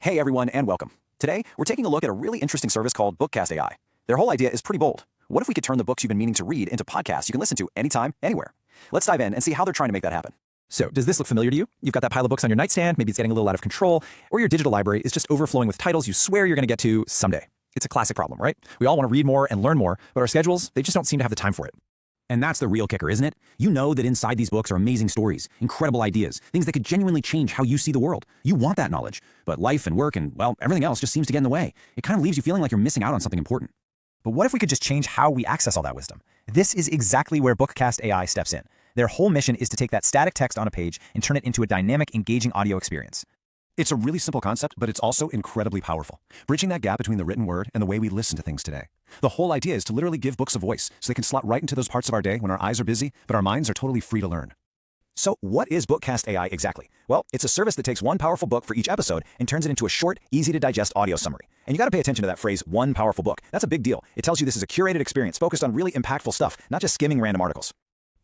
Hey everyone, and welcome. Today, we're taking a look at a really interesting service called BookCast AI. Their whole idea is pretty bold. What if we could turn the books you've been meaning to read into podcasts you can listen to anytime, anywhere? Let's dive in and see how they're trying to make that happen. So, does this look familiar to you? You've got that pile of books on your nightstand, maybe it's getting a little out of control, or your digital library is just overflowing with titles you swear you're going to get to someday. It's a classic problem, right? We all want to read more and learn more, but our schedules, they just don't seem to have the time for it. And that's the real kicker, isn't it? You know that inside these books are amazing stories, incredible ideas, things that could genuinely change how you see the world. You want that knowledge, but life and work and, well, everything else just seems to get in the way. It kind of leaves you feeling like you're missing out on something important. But what if we could just change how we access all that wisdom? This is exactly where BookCast AI steps in. Their whole mission is to take that static text on a page and turn it into a dynamic, engaging audio experience. It's a really simple concept, but it's also incredibly powerful, bridging that gap between the written word and the way we listen to things today. The whole idea is to literally give books a voice so they can slot right into those parts of our day when our eyes are busy, but our minds are totally free to learn. So what is BookCast AI exactly? Well, it's a service that takes one powerful book for each episode and turns it into a short, easy-to-digest audio summary. And you got to pay attention to that phrase, one powerful book. That's a big deal. It tells you this is a curated experience focused on really impactful stuff, not just skimming random articles.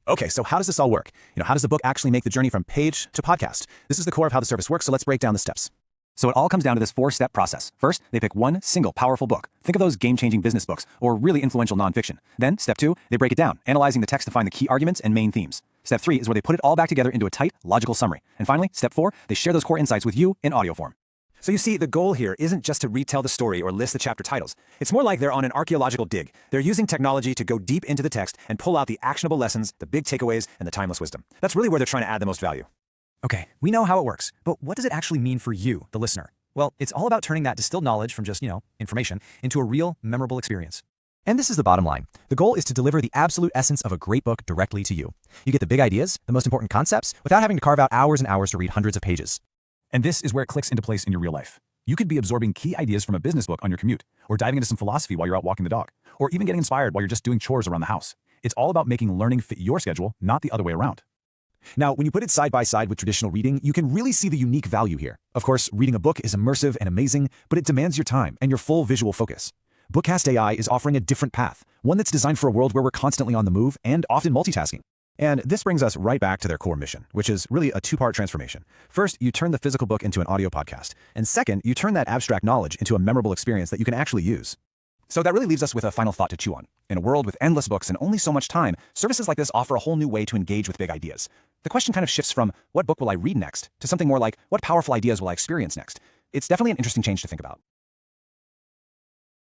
Okay, so how does this all work? How does the book actually make the journey from page to podcast? This is the core of how the service works, so let's break down the steps. So it all comes down to this 4-step process. First, they pick one single powerful book. Think of those game-changing business books or really influential nonfiction. Then, step 2, they break it down, analyzing the text to find the key arguments and main themes. Step 3 is where they put it all back together into a tight, logical summary. And finally, step 4, they share those core insights with you in audio form. So you see, the goal here isn't just to retell the story or list the chapter titles. It's more like they're on an archaeological dig. They're using technology to go deep into the text and pull out the actionable lessons, the big takeaways, and the timeless wisdom. That's really where they're trying to add the most value. Okay, we know how it works, but what does it actually mean for you, the listener? Well, it's all about turning that distilled knowledge from just, information into a real, memorable experience. And this is the bottom line. The goal is to deliver the absolute essence of a great book directly to you. You get the big ideas, the most important concepts, without having to carve out hours and hours to read hundreds of pages. And this is where it clicks into place in your real life. You could be absorbing key ideas from a business book on your commute, or diving into some philosophy while you're out walking the dog, or even getting inspired while you're just doing chores around the house. It's all about making learning fit your schedule, not the other way around. Now, when you put it side by side with traditional reading, you can really see the unique value here. Of course, reading a book is immersive and amazing, but it demands your time and your full visual focus. BookCast AI is offering a different path, one that's designed for a world where we're constantly on the move and often multitasking. And this brings us right back to their core mission, which is really a two-part transformation. First, you turn the physical book into an audio podcast. And second, you turn that abstract knowledge into a memorable experience that you can actually use. So that really leaves us with a final thought to chew on. In a world with endless books and only so much time, services like this offer a whole new way to engage with big ideas. The question kind of shifts from, what book will I read next, to something more like, what powerful ideas will I experience next? It's definitely an interesting change to think about.